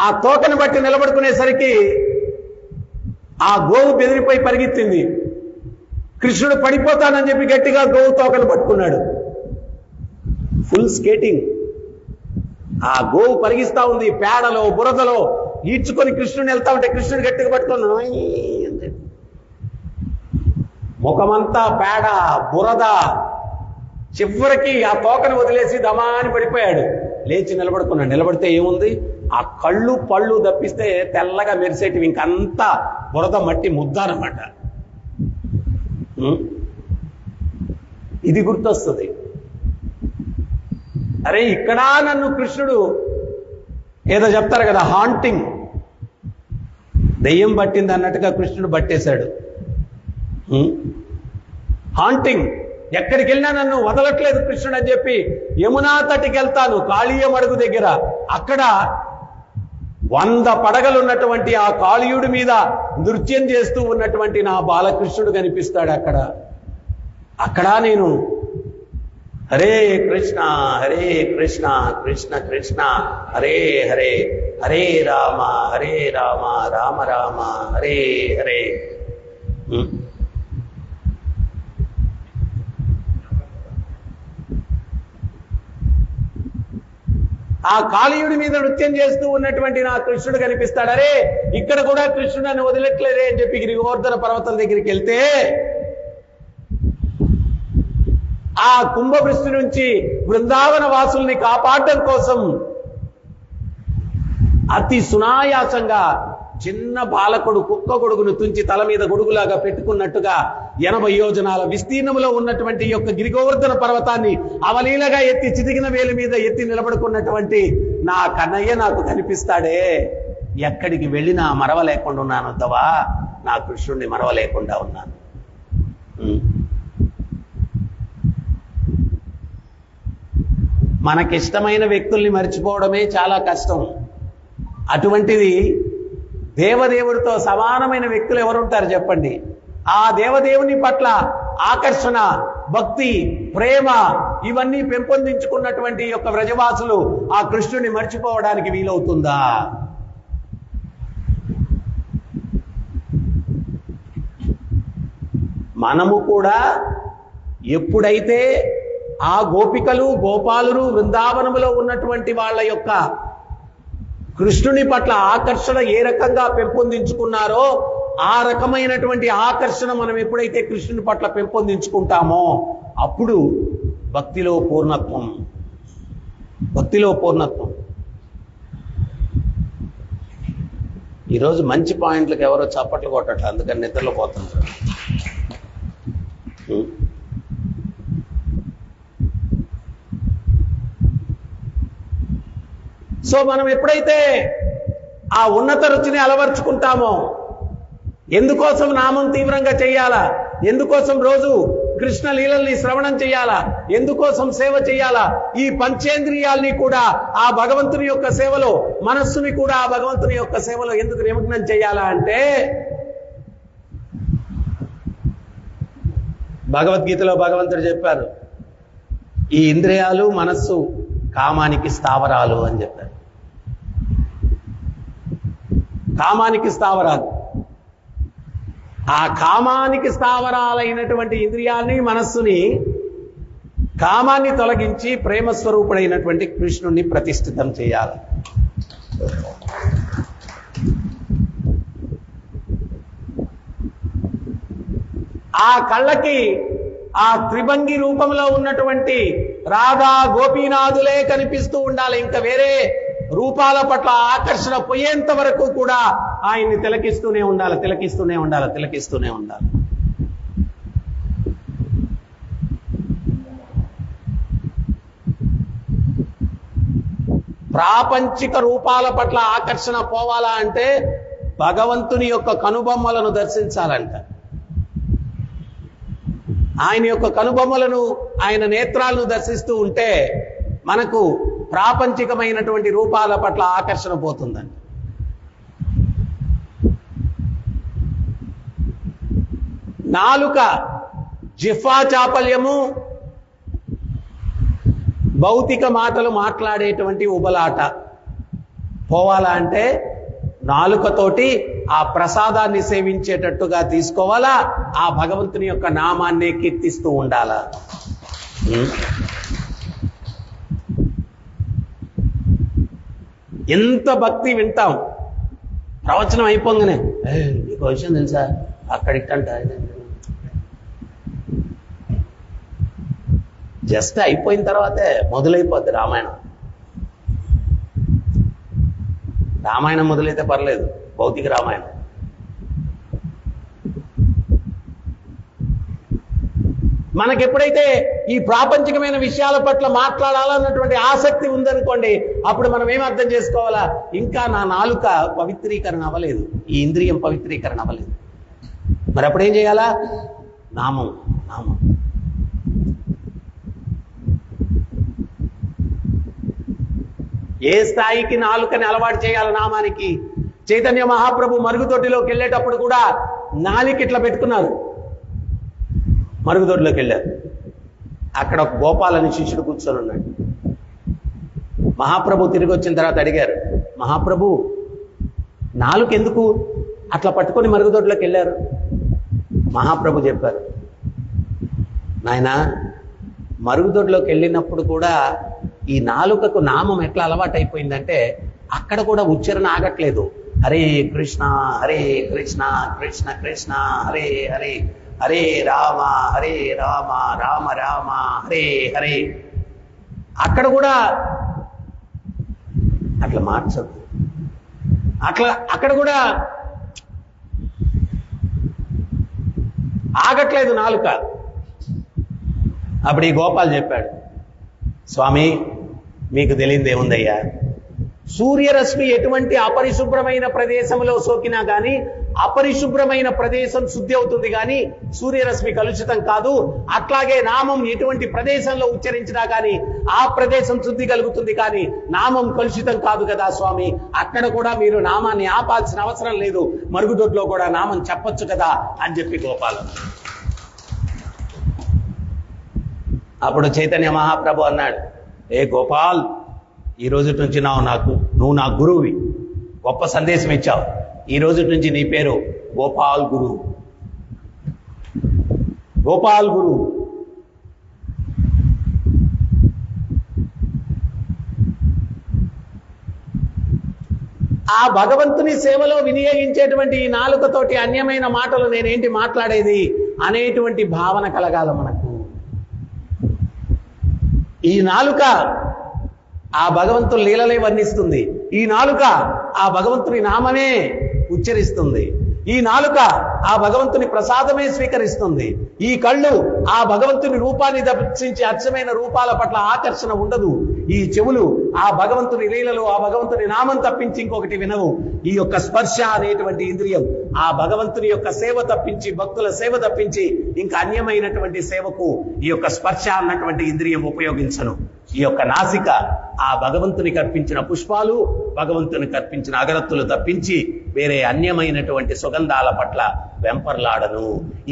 ఆ తోకను బట్టి నిలబడుకునేసరికి ఆ గోవు బెదిరిపోయి పరిగెత్తింది. కృష్ణుడు పడిపోతానని చెప్పి గట్టిగా గోవు తోకను పట్టుకున్నాడు. Full skating. ఆ గోవు పరిగిస్తా ఉంది, పేడలో బురదలో ఈడ్చుకొని కృష్ణుని వెళ్తా ఉంటే కృష్ణుడు గట్టిగా పట్టుకొని ముఖమంతా పేడ బురద, చివరికి ఆ తోకను వదిలేసి దమాని పడిపోయాడు. లేచి నిలబడుకున్నాడు. నిలబడితే ఏముంది, ఆ కళ్ళు పళ్ళు తప్పిస్తే తెల్లగా మెరిసేటివి, ఇంకంతా బురద మట్టి ముద్దానమాట. ఇది గుర్తొస్తుంది. అరే ఇక్కడ నన్ను కృష్ణుడు ఏదో చెప్తారు కదా, హాంటింగ్, దెయ్యం పట్టింది అన్నట్టుగా కృష్ణుడు పట్టేశాడు. హాంటింగ్, ఎక్కడికి వెళ్ళినా నన్ను వదలట్లేదు కృష్ణుడు అని చెప్పి యమునా తటికి వెళ్తాను, కాళీయం అడుగు దగ్గర. అక్కడ 100 పడగలు ఉన్నటువంటి ఆ కాళీయుడి మీద నృత్యం చేస్తూ ఉన్నటువంటి నా బాలకృష్ణుడు కనిపిస్తాడు. అక్కడ నేను హరే కృష్ణ హరే కృష్ణ కృష్ణ కృష్ణ హరే హరే, హరే రామ రామ రామ హరే హరే. ఆ కాళీయుడి మీద నృత్యం చేస్తూ ఉన్నటువంటి నా కృష్ణుడు కనిపిస్తాడు. అరే ఇక్కడ కూడా కృష్ణుడు నన్ను వదిలట్లేదే అని చెప్పి గిరిగోవర్ధన పర్వతం దగ్గరికి వెళ్తే ఆ కుంభవృష్టి నుంచి బృందావన వాసుల్ని కాపాడడం కోసం అతి సునాయాసంగా చిన్న బాలకుడు కుక్క గొడుగును తుంచి తల మీద గొడుగులాగా పెట్టుకున్నట్టుగా 80 యోజనాల విస్తీర్ణంలో ఉన్నటువంటి యొక్క గిరిగోవర్ధన పర్వతాన్ని అవలీలగా ఎత్తి చితికిన వేలు మీద ఎత్తి నిలబడుకున్నటువంటి నా కన్నయ్య నాకు కనిపిస్తాడే. ఎక్కడికి వెళ్ళినా మరవలేకుండా ఉన్నాను వద్దవా, నా కృష్ణుడిని మరవలేకుండా ఉన్నాను. మనకిష్టమైన వ్యక్తుల్ని మర్చిపోవడమే చాలా కష్టం. అటువంటిది దేవదేవుడితో సమానమైన వ్యక్తులు ఎవరుంటారు చెప్పండి? ఆ దేవదేవుని పట్ల ఆకర్షణ, భక్తి, ప్రేమ ఇవన్నీ పెంపొందించుకున్నటువంటి యొక్క వ్రజవాసులు ఆ కృష్ణుని మర్చిపోవడానికి వీలవుతుందా? మనము కూడా ఎప్పుడైతే ఆ గోపికలు గోపాలురు బృందావనములో ఉన్నటువంటి వాళ్ళ యొక్క కృష్ణుని పట్ల ఆకర్షణ ఏ రకంగా పెంపొందించుకున్నారో ఆ రకమైనటువంటి ఆకర్షణ మనం ఎప్పుడైతే కృష్ణుని పట్ల పెంపొందించుకుంటామో అప్పుడు భక్తిలో పూర్ణత్వం. ఈరోజు మంచి పాయింట్లకు ఎవరో చప్పట్లు కొట్టట్ల, అందుకని నిద్రలో పోతున్నారు. సో మనం ఎప్పుడైతే ఆ ఉన్నత రుచిని అలవర్చుకుంటామో, ఎందుకోసం నామం తీవ్రంగా చేయాలా, ఎందుకోసం రోజు కృష్ణ లీలల్ని శ్రవణం చేయాలా, ఎందుకోసం సేవ చేయాలా, ఈ పంచేంద్రియాల్ని కూడా ఆ భగవంతుని యొక్క సేవలో, మనస్సుని కూడా ఆ భగవంతుని యొక్క సేవలో ఎందుకు నిమగ్నం చేయాలా అంటే, భగవద్గీతలో భగవంతుడు చెప్పారు, ఈ ఇంద్రియాలు మనస్సు కామానికి స్థావరాలు అని చెప్పారు. కామానికి స్థావరాలు. ఆ కామానికి స్థావరాలైనటువంటి ఇంద్రియాల్ని మనస్సుని, కామాన్ని తొలగించి ప్రేమస్వరూపుడైనటువంటి కృష్ణుణ్ణి ప్రతిష్ఠితం చేయాలి. ఆ కళ్ళకి ఆ త్రిభంగి రూపంలో ఉన్నటువంటి రాధా గోపీనాథులే కనిపిస్తూ ఉండాలి. ఇంకా వేరే రూపాల పట్ల ఆకర్షణ పోయేంత వరకు కూడా ఆయన్ని తిలకిస్తూనే ఉండాలి. ప్రాపంచిక రూపాల పట్ల ఆకర్షణ పోవాలా అంటే భగవంతుని యొక్క కనుబొమ్మలను దర్శించాలంట. ఆయన యొక్క కనుబొమ్మలను, ఆయన నేత్రాలను దర్శిస్తూ ఉంటే మనకు ప్రాపంచికమైనటువంటి రూపాల పట్ల ఆకర్షణ పోతుందండి. నాలుక జిహ్వా చాపల్యము, భౌతిక మాటలు మాట్లాడేటువంటి ఉబలాట పోవాలా అంటే నాలుకతోటి ఆ ప్రసాదాన్ని సేవించేటట్టుగా తీసుకోవాలా, ఆ భగవంతుని యొక్క నామాన్ని కీర్తిస్తూ ఉండాలా. ఎంత భక్తి వింటాం, ప్రవచనం అయిపోగానే నీకు విషయం తెలుసా, అక్కడికంట జస్ట్ అయిపోయిన తర్వాతే మొదలైపోద్ది రామాయణం. రామాయణం మొదలైతే పర్లేదు, భౌతిక రామాయణం. మనకెప్పుడైతే ఈ ప్రాపంచికమైన విషయాల పట్ల మాట్లాడాలన్నటువంటి ఆసక్తి ఉందనుకోండి, అప్పుడు మనం ఏం అర్థం చేసుకోవాలా, ఇంకా నా నాలుక పవిత్రీకరణ అవ్వలేదు, ఈ ఇంద్రియం పవిత్రీకరణ అవ్వలేదు. మరి అప్పుడేం చేయాలా? నామం. నామం. ఏ స్థాయికి నాలుకని అలవాటు చేయాలి నామానికి? చైతన్య మహాప్రభు మరుగుదొడ్డిలోకి వెళ్ళేటప్పుడు కూడా నాలిక ఇట్లా పెట్టుకున్నారు. మరుగుదొడ్లోకి వెళ్ళారు. అక్కడ ఒక గోపాలని శిష్యుడు కూర్చొని ఉన్నాడు. మహాప్రభు తిరిగి వచ్చిన తర్వాత అడిగారు, మహాప్రభు నాలుక ఎందుకు అట్లా పట్టుకొని మరుగుదొడ్లోకి వెళ్ళారు? మహాప్రభు చెప్పారు, నాయనా మరుగుదొడ్లోకి వెళ్ళినప్పుడు కూడా ఈ నాలుకకు నామం ఎట్లా అలవాటు అయిపోయిందంటే అక్కడ కూడా ఉచ్చారణ ఆగట్లేదు. హరే కృష్ణ హరే కృష్ణ కృష్ణ కృష్ణ హరే హరే, హరే రామ హరే రామ రామ రామ హరే హరే. అక్కడ కూడా అట్లా మార్చదు. అక్కడ కూడా ఆగట్లేదు నాలుక. అప్పుడు ఈ గోపాల్ చెప్పాడు, స్వామి మీకు తెలియదు ఏముందయ్యా, సూర్యరశ్మి ఎటువంటి అపరిశుభ్రమైన ప్రదేశంలో సోకినా గాని అపరిశుభ్రమైన ప్రదేశం శుద్ధి అవుతుంది కానీ సూర్యరశ్మి కలుషితం కాదు. అట్లాగే నామం ఎటువంటి ప్రదేశంలో ఉచ్చరించినా కానీ ఆ ప్రదేశం శుద్ధి కలుగుతుంది కానీ నామం కలుషితం కాదు కదా స్వామి. అక్కడ కూడా మీరు నామాన్ని ఆపాల్సిన అవసరం లేదు, మరుగుదొడ్లో కూడా నామం చెప్పొచ్చు కదా అని చెప్పి గోపాలం. అప్పుడు చైతన్య మహాప్రభు అన్నాడు, ఏ గోపాల్, ఈ రోజు నుంచి నువ్వు నా గురువువి, గొప్ప సందేశం ఇచ్చావు. ఈ రోజు నుంచి నీ పేరు గోపాల్ గురు. గోపాల్ గురు. ఆ భగవంతుని సేవలో వినియోగించేటువంటి ఈ నాలుకతోటి అన్యమైన మాటలు నేనేంటి మాట్లాడేది అనేటువంటి భావన కలగాల మనకు. ఈ నాలుక ఆ భగవంతుని లీలలే వర్ణిస్తుంది. ఈ నాలుక ఆ భగవంతుని నామమే ఉచ్చరిస్తుంది. ఈ నాలుక ఆ భగవంతుని ప్రసాదమే స్వీకరిస్తుంది. ఈ కళ్ళు ఆ భగవంతుని రూపాన్ని దర్శించి అచ్చమైన రూపాల పట్ల ఆకర్షణ ఉండదు. ఈ చెవులు ఆ భగవంతుని లీలలు ఆ భగవంతుని నామం తప్పించి ఇంకొకటి వినవు. ఈ యొక్క స్పర్శ అనేటువంటి ఇంద్రియం ఆ భగవంతుని యొక్క సేవ తప్పించి, భక్తుల సేవ తప్పించి ఇంకా అన్యమైనటువంటి సేవకు ఈ యొక్క స్పర్శ అన్నటువంటి ఇంద్రియం ఉపయోగించను. ఈ యొక్క నాసిక ఆ భగవంతుని కర్పించిన పుష్పాలు, భగవంతుని కర్పించిన అగరత్తులు తప్పించి వేరే అన్యమైనటువంటి సుగంధాల పట్ల వెంపర్లాడను.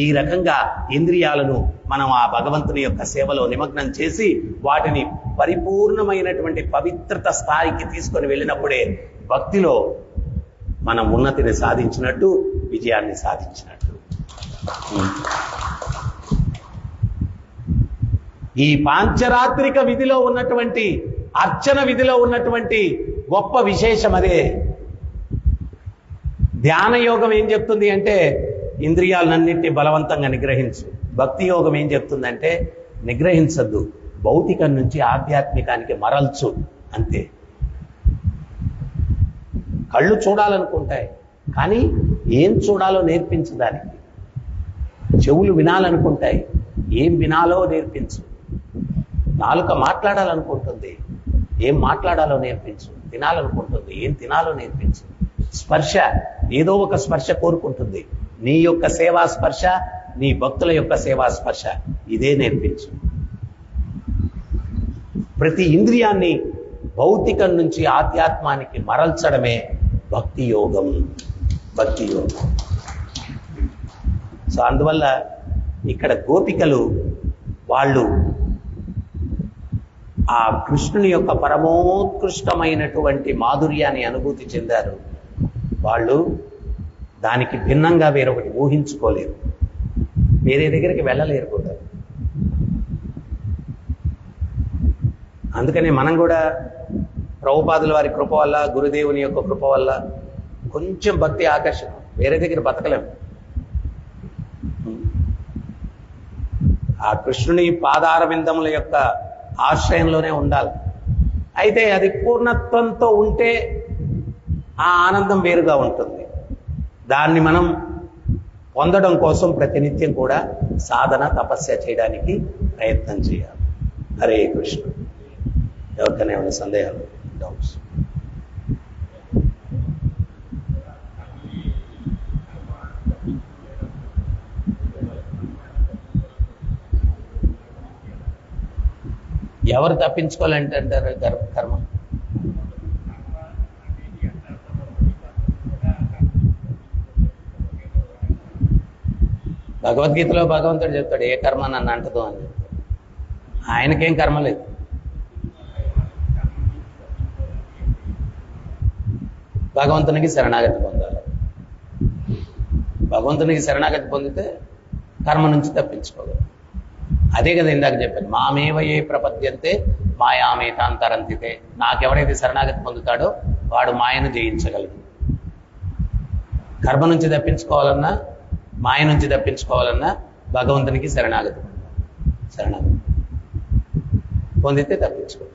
ఈ రకంగా ఇంద్రియాలను మనం ఆ భగవంతుని యొక్క సేవలో నిమగ్నం చేసి వాటిని పరిపూర్ణమైనటువంటి పవిత్రత స్థాయికి తీసుకొని వెళ్ళినప్పుడే భక్తిలో మనం ఉన్నతిని సాధించినట్టు, విజయాన్ని సాధించినట్టు. ఈ పాంచరాత్రిక విధిలో ఉన్నటువంటి, అర్చన విధిలో ఉన్నటువంటి గొప్ప విశేషం అదే. ధ్యాన యోగం ఏం చెప్తుంది అంటే ఇంద్రియాలన్నింటినీ బలవంతంగా నిగ్రహించు. భక్తి యోగం ఏం చెప్తుందంటే నిగ్రహించద్దు, భౌతికం నుంచి ఆధ్యాత్మికానికి మరల్చు, అంతే. కళ్ళు చూడాలనుకుంటాయి కానీ ఏం చూడాలో నేర్పించు దానికి. చెవులు వినాలనుకుంటాయి, ఏం వినాలో నేర్పించు. నాలుక మాట్లాడాలనుకుంటుంది, ఏం మాట్లాడాలో నేర్పించు. తినాలనుకుంటుంది, ఏం తినాలో నేర్పించు. స్పర్శ, ఏదో ఒక స్పర్శ కోరుకుంటుంది. నీ యొక్క సేవా స్పర్శ, నీ భక్తుల యొక్క సేవా స్పర్శ, ఇదే నేర్పించు. ప్రతి ఇంద్రియాన్ని భౌతికం నుంచి ఆధ్యాత్మానికి మరల్చడమే భక్తి యోగం. భక్తి యోగం. సో అందువల్ల ఇక్కడ గోపికలు వాళ్ళు ఆ కృష్ణుని యొక్క పరమోత్కృష్టమైనటువంటి మాధుర్యాన్ని అనుభూతి చెందారు. వాళ్ళు దానికి భిన్నంగా వేరొకటి ఊహించుకోలేరు, వేరే దగ్గరికి వెళ్ళలేరు కూడా. అందుకని మనం కూడా ప్రభుపాదుల వారి కృప వల్ల, గురుదేవుని యొక్క కృప వల్ల కొంచెం భక్తి ఆకర్షణ, వేరే దగ్గర బతకలేం. ఆ కృష్ణుని పాదార విందముల యొక్క ఆశ్రయంలోనే ఉండాలి. అయితే అది పూర్ణత్వంతో ఉంటే ఆ ఆనందం వేరుగా ఉంటుంది. దాన్ని మనం పొందడం కోసం ప్రతినిత్యం కూడా సాధన, తపస్య చేయడానికి ప్రయత్నం చేయాలి. హరే కృష్ణ. ఎవరికైనా ఏమైనా సందేహాలు, డౌట్స్? ఎవరు తప్పించుకోవాలంటే అంటారు కర్మ? భగవద్గీతలో భగవంతుడు చెప్తాడు, ఏ కర్మ నన్ను అంటదు అని చెప్తాడు. ఆయనకేం కర్మ లేదు. భగవంతునికి శరణాగతి పొందాలి. భగవంతునికి శరణాగతి పొందితే కర్మ నుంచి తప్పించుకోగలరు. అదే కదా ఇందాక చెప్పాను, మామేవ ఏ ప్రపద్యంతే మాయామేతాంతరంతితే. నాకెవడైతే శరణాగతి పొందుతాడో వాడు మాయను జయించగలడు. కర్మ నుంచి తప్పించుకోవాలన్నా, మాయ నుంచి తప్పించుకోవాలన్నా భగవంతునికి శరణాగతి పొందితే తప్పించుకోవాలి.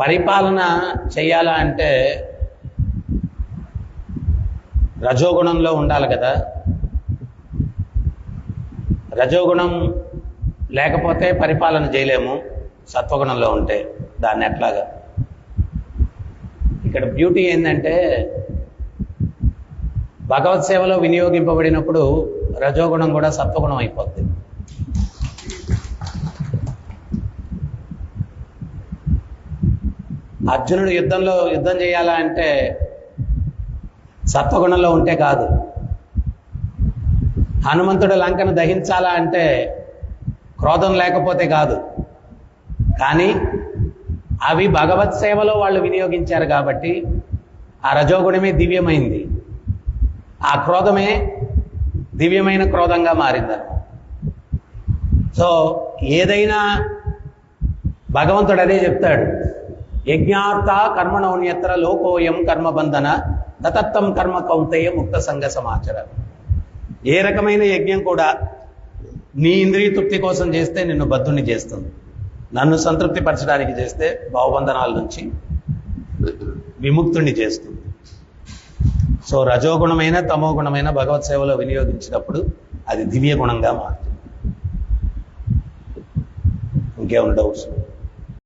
పరిపాలన చెయ్యాలా అంటే రజోగుణంలో ఉండాలి కదా. రజోగుణం లేకపోతే పరిపాలన చేయలేము. సత్వగుణంలో ఉంటే దాన్ని ఎట్లాగా? ఇక్కడ బ్యూటీ ఏంటంటే భగవత్ సేవలో వినియోగింపబడినప్పుడు రజోగుణం కూడా సత్వగుణం అయిపోద్ది. అర్జునుడు యుద్ధం చేయాలా అంటే సత్వగుణంలో ఉంటే కాదు. హనుమంతుడు లంకను దహించాలా అంటే క్రోధం లేకపోతే కాదు. కానీ అవి భగవత్ సేవలో వాళ్ళు వినియోగించారు కాబట్టి ఆ రజోగుణమే దివ్యమైంది, ఆ క్రోధమే దివ్యమైన క్రోధంగా మారిందన్నమాట. సో ఏదైనా భగవంతుడు అదే చెప్తాడు, యజ్ఞార్థ కర్మణోన్యత్ర లోకోయం కర్మబంధన తతత్వం కర్మ కౌంతేయ ముక్త సంఘ సమాచార. ఏ రకమైన యజ్ఞం కూడా నీ ఇంద్రియ తృప్తి కోసం చేస్తే నిన్ను బద్ధుణ్ణి చేస్తుంది. నన్ను సంతృప్తి పరచడానికి చేస్తే భావబంధనాల నుంచి విముక్తుణ్ణి చేస్తుంది. సో రజోగుణమైన తమోగుణమైన భగవత్ సేవలో వినియోగించినప్పుడు అది దివ్య గుణంగా మారుతుంది. ఇంకేమైనా డౌట్స్?